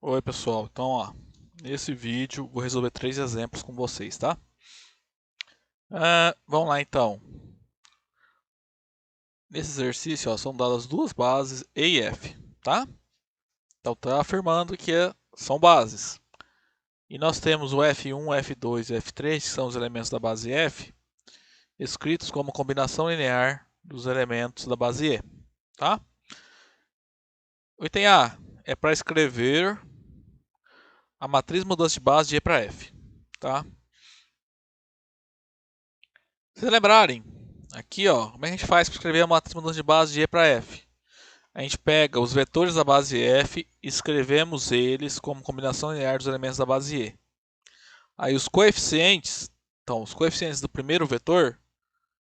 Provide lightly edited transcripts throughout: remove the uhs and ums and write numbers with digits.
Oi pessoal, então nesse vídeo vou resolver 3 exemplos com vocês, tá? Vamos lá então. Nesse exercício são dadas duas bases E e F, tá? Então está afirmando que são bases. E nós temos o F1, F2 e F3, que são os elementos da base F, escritos como combinação linear dos elementos da base E, tá? O item A é para escrever a matriz mudança de base de E para F, tá? Se vocês lembrarem, aqui como é que a gente faz para escrever a matriz mudança de base de E para F? A gente pega os vetores da base F e escrevemos eles como combinação linear dos elementos da base E. Aí os coeficientes, então os coeficientes do primeiro vetor,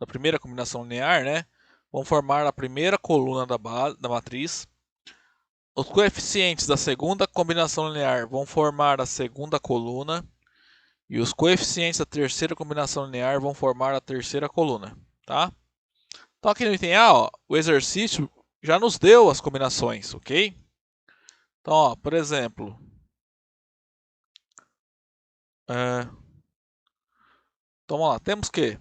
da primeira combinação linear, né, vão formar a primeira coluna da matriz. Os coeficientes da segunda combinação linear vão formar a segunda coluna. E os coeficientes da terceira combinação linear vão formar a terceira coluna, tá? Então aqui no item A, o exercício já nos deu as combinações, ok? Então, por exemplo, então vamos lá, temos que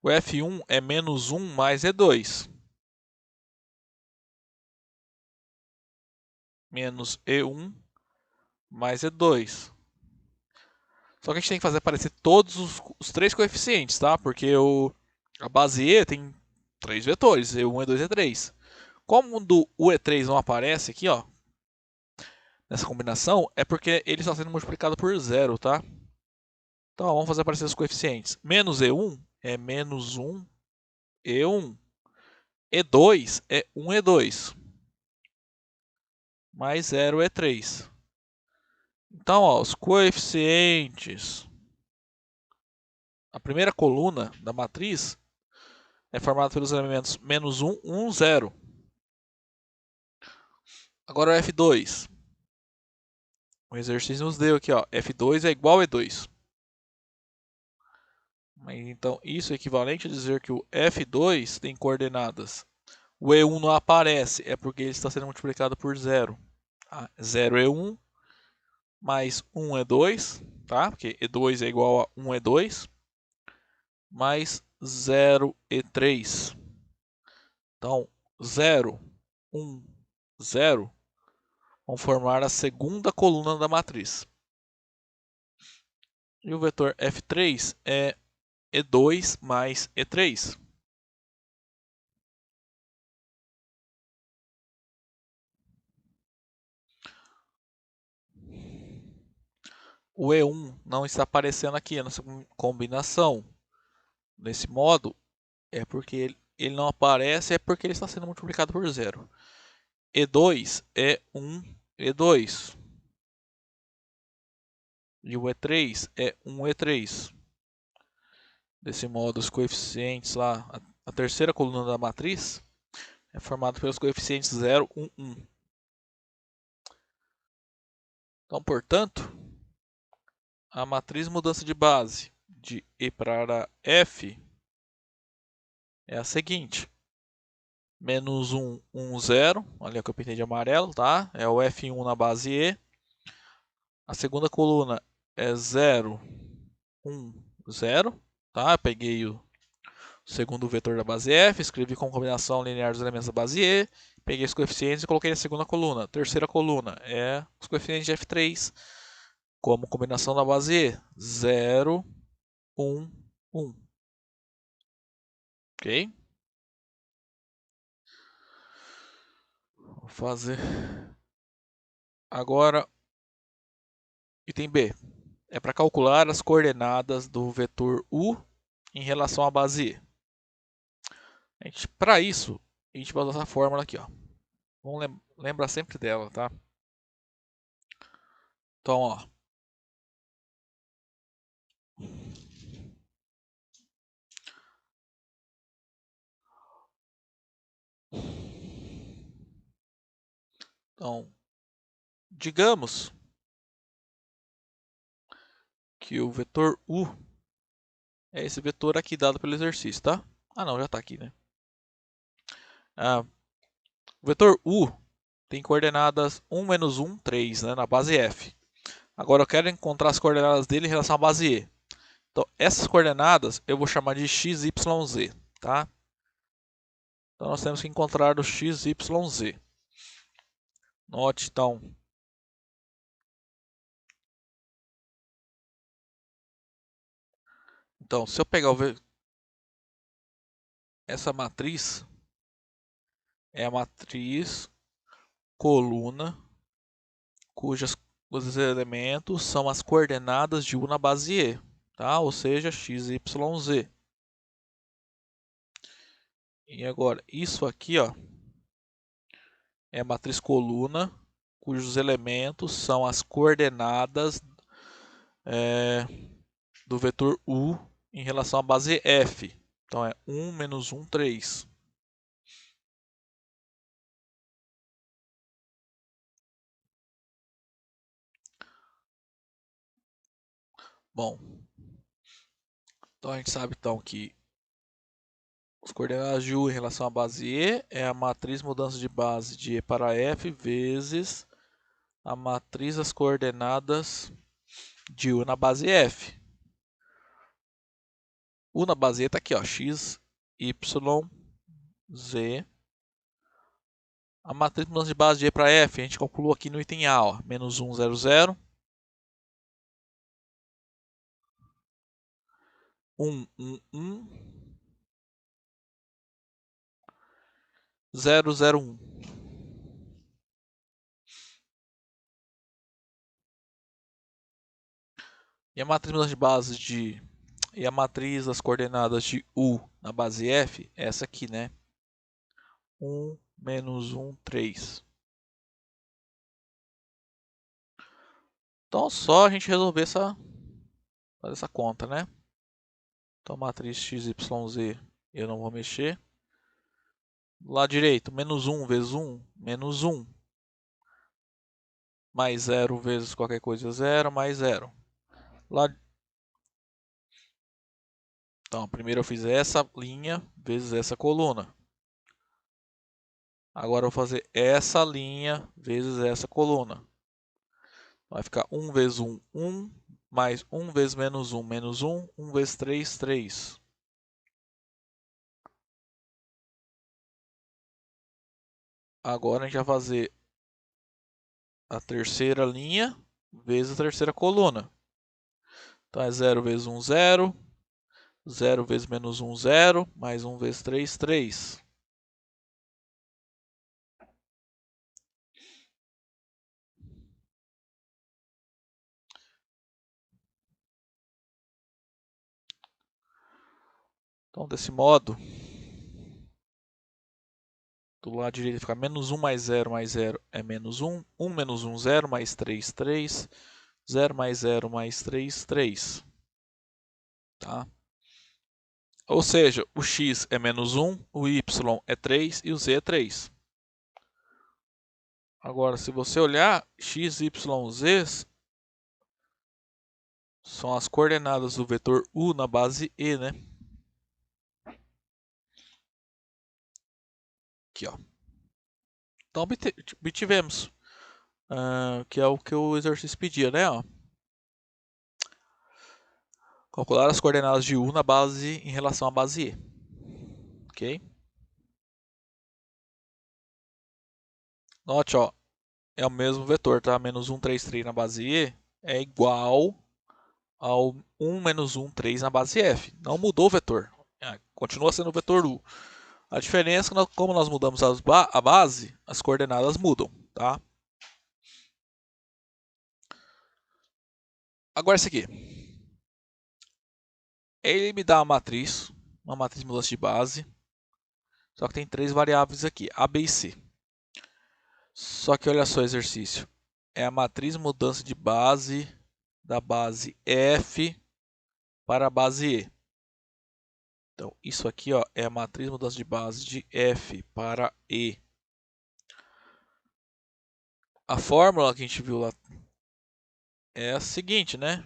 o F1 é menos 1 mais E2, menos E1 mais E2. Só que a gente tem que fazer aparecer todos os 3 coeficientes, tá? Porque a base E tem 3 vetores, E1, E2 e E3. Como o E3 não aparece aqui, nessa combinação, é porque ele está sendo multiplicado por zero, tá? Então, vamos fazer aparecer os coeficientes. Menos E1 é menos 1 E1. E2 é 1 E2. Mais 0 E3. Então, os coeficientes. A primeira coluna da matriz é formada pelos elementos menos 1, 1, 0. Agora o F2. O exercício nos deu aqui, F2 é igual a E2. Então, isso é equivalente a dizer que o F2 tem coordenadas. O E1 não aparece, é porque ele está sendo multiplicado por 0. 0 é 1, mais 1 é 2, tá? Porque E2 é igual a 1 é 2, mais 0 é 3. Então, 0, 1, 0 vão formar a segunda coluna da matriz. E o vetor F3 é E2 mais E3. O E1 não está aparecendo aqui nessa combinação. Desse modo, é porque ele não aparece, é porque ele está sendo multiplicado por zero. E2 é 1 E2. E o E3 é 1 E3. Desse modo, os coeficientes lá, a terceira coluna da matriz, é formada pelos coeficientes 0, 1, 1. Então, portanto, a matriz mudança de base de E para F é a seguinte. Menos 1, 1, 0. Olha que eu pintei de amarelo, tá? É o F1 na base E. A segunda coluna é 0, 1, 0. Tá? Peguei o segundo vetor da base F, escrevi como combinação linear dos elementos da base E. Peguei os coeficientes e coloquei na segunda coluna. A terceira coluna é os coeficientes de F3 como combinação da base E. 0, 1, 1. Ok? Vou fazer agora item B. É para calcular as coordenadas do vetor U em relação à base E. Para isso, a gente vai usar essa fórmula aqui. Vamos lembrar sempre dela, tá? Então, Então, digamos que o vetor U é esse vetor aqui dado pelo exercício, tá? Ah, não, já está aqui, né? O vetor U tem coordenadas 1, menos 1, 3, né, na base F. Agora eu quero encontrar as coordenadas dele em relação à base E. Então, essas coordenadas eu vou chamar de x, y, z, tá? Então, nós temos que encontrar o x, y, z. Note, então, se eu pegar essa matriz, é a matriz coluna, cujos elementos são as coordenadas de U na base E, tá? Ou seja, x, y, z. E agora, isso aqui, ó, é a matriz coluna, cujos elementos são as coordenadas do vetor U em relação à base F. Então, é 1, menos 1, 3. Bom, então a gente sabe então que as coordenadas de U em relação à base E é a matriz mudança de base de E para F vezes a matriz das coordenadas de U na base F. U na base E está aqui, ó, x, y, z. A matriz mudança de base de E para F, a gente calculou aqui no item A, ó, menos 1, 0, 0. 1, 1, 1. 0, 0, 1. E a matriz mudança de base e a matriz das coordenadas de U na base F é essa aqui, né? 1, menos 1, 3. Então, só a gente resolver fazer essa conta, né? Então, a matriz x, y, z eu não vou mexer. Do lado direito, menos 1 vezes 1, menos 1. Mais 0 vezes qualquer coisa, 0, mais 0. Lá... Então, primeiro eu fiz essa linha vezes essa coluna. Agora eu vou fazer essa linha vezes essa coluna. Vai ficar 1 vezes 1, 1. Mais 1 vezes menos 1, menos 1. 1 vezes 3, 3. Agora a gente vai fazer a terceira linha vezes a terceira coluna. Então é 0 vezes 1, 0. 0 vezes menos 1, 0. Mais 1 vezes 3, 3. Então, desse modo, do lado direito fica menos 1 mais 0 é menos 1. 1 menos 1, 0. Mais 3, 3. 0 mais 0 mais 3, 3. Tá? Ou seja, o x é menos 1, o y é 3 e o z é 3. Agora, se você olhar, x, y, z são as coordenadas do vetor u na base E, né? Aqui, ó. Então, obtivemos, que é o que o exercício pedia, né? Ó. Calcular as coordenadas de u na base em relação à base E. Ok? Note, ó, é o mesmo vetor, tá? Menos 1, 3, 3 na base E é igual ao 1 menos 1, 3 na base F. Não mudou o vetor. Continua sendo o vetor U. A diferença é que, como nós mudamos a base, as coordenadas mudam, tá? Agora esse aqui. Ele me dá uma matriz de mudança de base. Só que tem três variáveis aqui, A, B e C. Só que olha só o exercício. É a matriz mudança de base da base F para a base E. Então, isso aqui, ó, é a matriz mudança de base de F para E. A fórmula que a gente viu lá é a seguinte, né?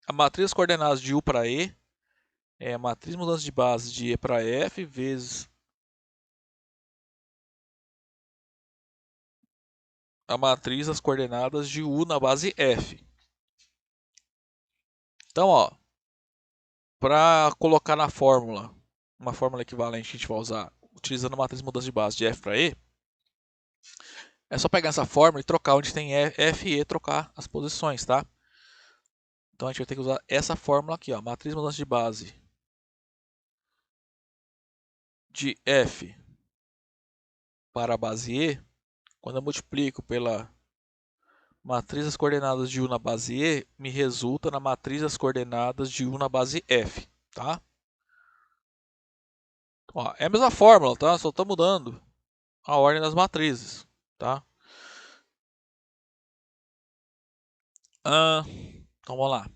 A matriz das coordenadas de U para E é a matriz mudança de base de E para F vezes a matriz das coordenadas de U na base F. Então, ó, para colocar na fórmula, uma fórmula equivalente que a gente vai usar, utilizando a matriz de mudança de base de F para E, é só pegar essa fórmula e trocar onde tem F e E, trocar as posições, tá? Então a gente vai ter que usar essa fórmula aqui, ó, matriz de mudança de base de F para a base E. Quando eu multiplico pela matriz das coordenadas de U na base E, me resulta na matriz das coordenadas de U na base F, tá? Ó, é a mesma fórmula, tá? Só está mudando a ordem das matrizes, tá? Então vamos lá.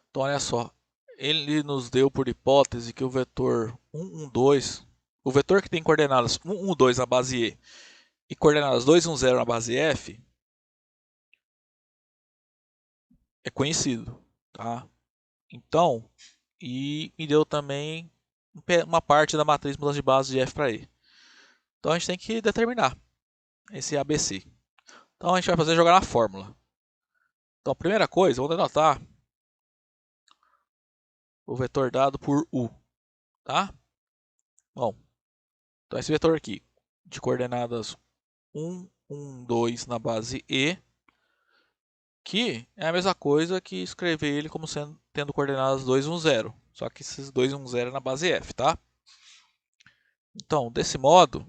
Então olha só, ele nos deu por hipótese que o vetor 1, 1, 2, o vetor que tem coordenadas 1, 1, 2 na base E e coordenadas 2, 1, 0 na base F é conhecido, tá? Então, e me deu também uma parte da matriz de mudança de base de F para E. Então a gente tem que determinar esse ABC. Então a gente vai fazer jogar na fórmula. Então a primeira coisa, vamos denotar o vetor dado por U, tá? Bom, então esse vetor aqui, de coordenadas 1, 1, 2 na base E, que é a mesma coisa que escrever ele como tendo coordenadas 2, 1, 0. Só que esses 2, 1, 0 é na base F, tá? Então, desse modo,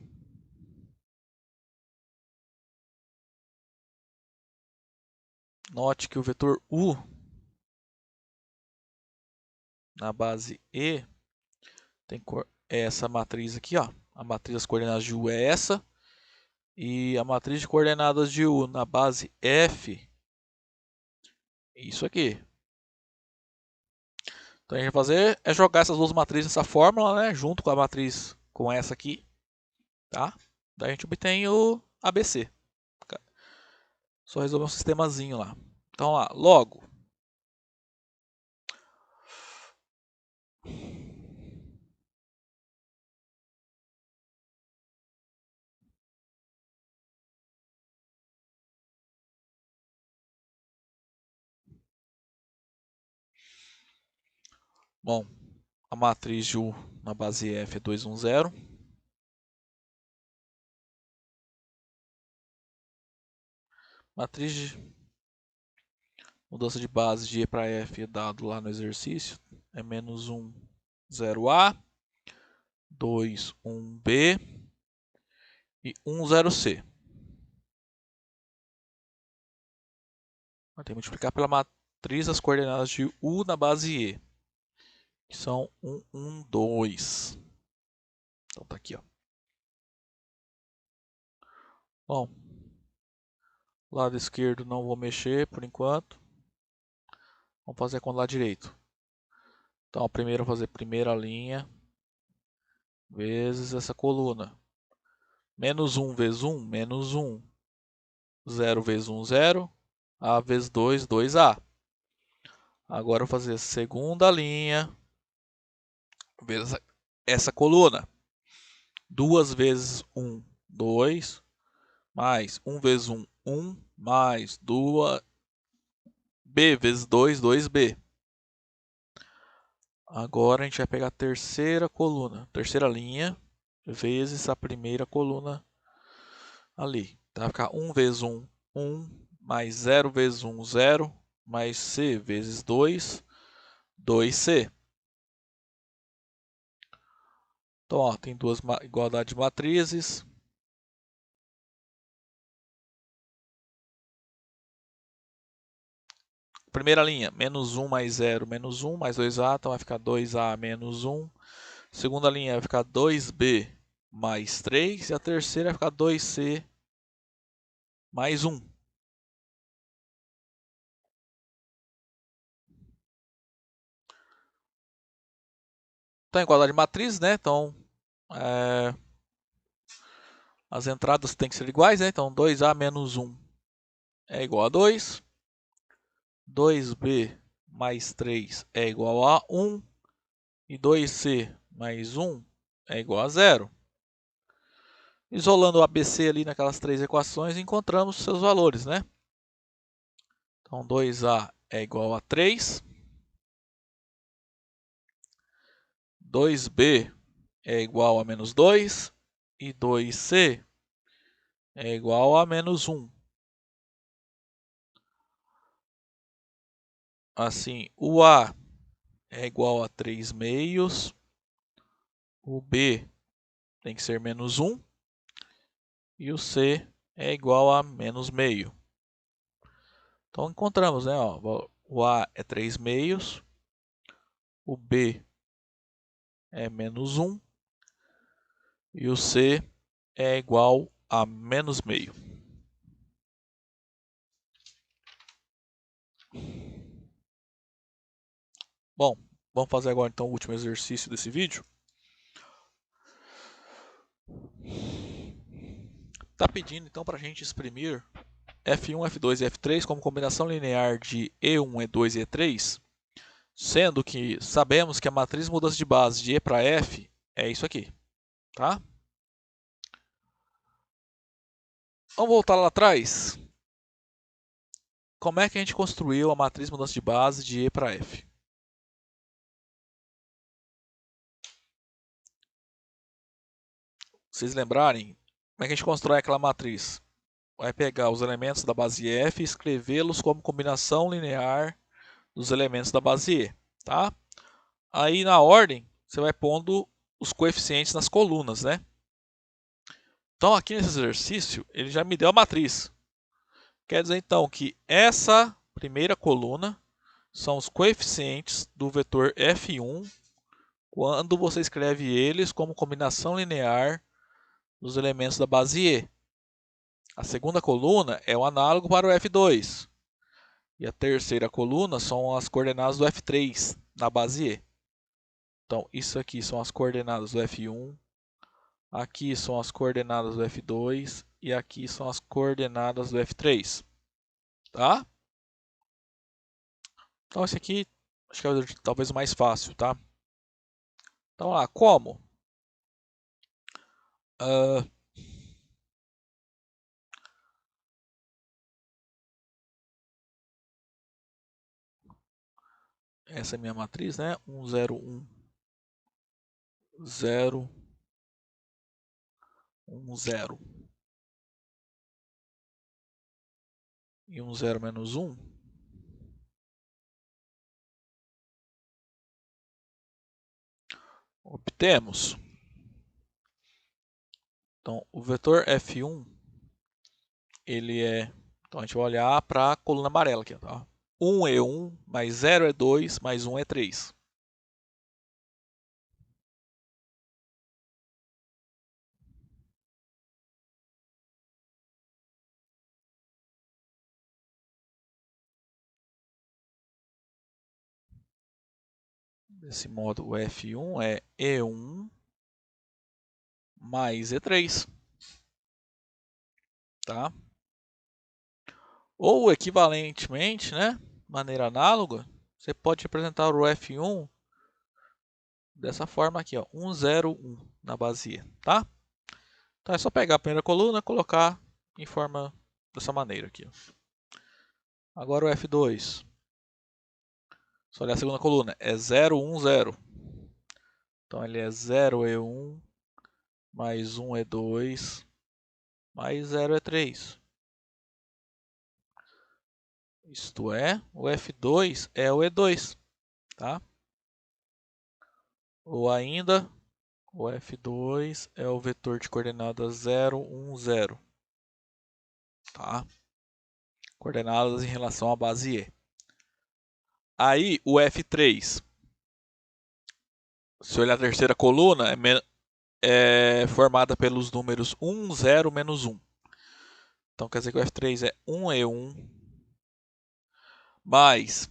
note que o vetor U na base E tem essa matriz aqui, ó. A matriz das coordenadas de U é essa. E a matriz de coordenadas de U na base F é isso aqui. Então a gente vai fazer é jogar essas duas matrizes nessa fórmula, né, junto com a matriz com essa aqui, tá? Daí a gente obtém o ABC. Só resolver um sistemazinho lá. Então lá, logo. Bom, a matriz de U na base F é 2, 1, 0. Matriz de mudança de base de E para F dado lá no exercício é menos 1, 0A, 2, 1B e 1, 0C. Vai ter que multiplicar pela matriz das coordenadas de U na base E, que são 1, 1, 2. Então tá aqui, ó. Bom, lado esquerdo não vou mexer por enquanto. Vamos fazer com o lado direito. Então, primeiro eu vou fazer primeira linha vezes essa coluna. Menos 1 vezes 1, menos 1. 0 vezes 1, 0. A vezes 2, 2A. Agora eu vou fazer a segunda linha vezes essa coluna. 2 vezes 1, 2. Mais 1 vezes 1, 1. Mais 2, B vezes 2, 2B. Agora a gente vai pegar a terceira coluna, terceira linha, vezes a primeira coluna ali. Então vai ficar 1 vezes 1, 1, mais 0 vezes 1, 0, mais C vezes 2, 2C. Então, ó, tem duas igualdades de matrizes. Primeira linha, menos 1 mais 0, menos 1, mais 2A, então vai ficar 2A menos 1. Segunda linha vai ficar 2B mais 3. E a terceira vai ficar 2C mais 1. Então, igualdade de matriz, né? Então, as entradas têm que ser iguais, né? Então, 2A menos 1 é igual a 2. 2B mais 3 é igual a 1. E 2C mais 1 é igual a 0. Isolando o ABC ali naquelas três equações, encontramos seus valores, né? Então, 2A é igual a 3. 2B é igual a menos 2. E 2C é igual a menos 1. Assim, o A é igual a 3 meios. O B tem que ser menos 1. E o C é igual a menos meio. Então, encontramos, né? Ó, o A é 3 meios. O B é menos 1. E o C é igual a menos meio. Bom, vamos fazer agora então o último exercício desse vídeo. Está pedindo então para a gente exprimir F1, F2 e F3 como combinação linear de E1, E2 e E3, sendo que sabemos que a matriz mudança de base de E para F é isso aqui, tá? Vamos voltar lá atrás. Como é que a gente construiu a matriz mudança de base de E para F? Vocês lembrarem, como é que a gente constrói aquela matriz? Vai pegar os elementos da base F e escrevê-los como combinação linear dos elementos da base E, tá? Aí na ordem, você vai pondo os coeficientes nas colunas, né? Então aqui nesse exercício, ele já me deu a matriz. Quer dizer então que essa primeira coluna são os coeficientes do vetor F1 quando você escreve eles como combinação linear dos elementos da base E. A segunda coluna é o análogo para o F2. E a terceira coluna são as coordenadas do F3 na base E. Então, isso aqui são as coordenadas do F1, aqui são as coordenadas do F2 e aqui são as coordenadas do F3. Tá? Então, esse aqui acho que é talvez o mais fácil, tá? Então, lá, como? Essa é a minha matriz, né? 1, 0, 1, 0, 1, 0. E 1, 0 menos 1. Obtemos. Então, o vetor F1, ele é... Então, a gente vai olhar para a coluna amarela aqui, tá? 1 é 1, mais 0 é 2, mais 1 é 3. Desse modo, o F1 é E1 mais E3. Tá? Ou equivalentemente, né? Maneira análoga, você pode representar o F1 dessa forma aqui, ó, 1, 0, 1 na base E, tá? Então é só pegar a primeira coluna e colocar em forma dessa maneira aqui. Ó. Agora o F2. Só olhar a segunda coluna, é 0, 1, 0. Então ele é 0 é 1, mais 1 é 2, mais 0 é 3. Isto é, o F2 é o E2, tá? Ou ainda, o F2 é o vetor de coordenadas 0, 1, 0, tá? Coordenadas em relação à base E. Aí, o F3, se olhar a terceira coluna, é formada pelos números 1, 0, menos 1. Então, quer dizer que o F3 é 1 é 1, mais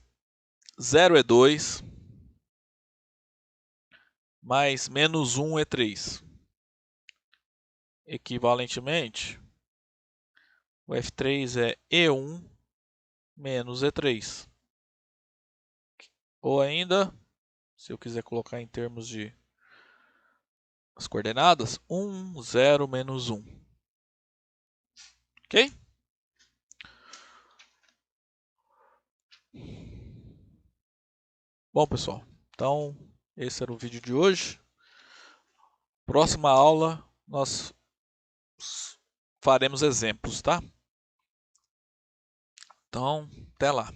0 é 2, mais menos 1 é 3. Equivalentemente, o F3 é E1 menos E3. Ou ainda, se eu quiser colocar em termos de as coordenadas 1, 0, menos 1. Ok? Bom, pessoal, então esse era o vídeo de hoje. Próxima aula nós faremos exemplos, tá? Então, até lá.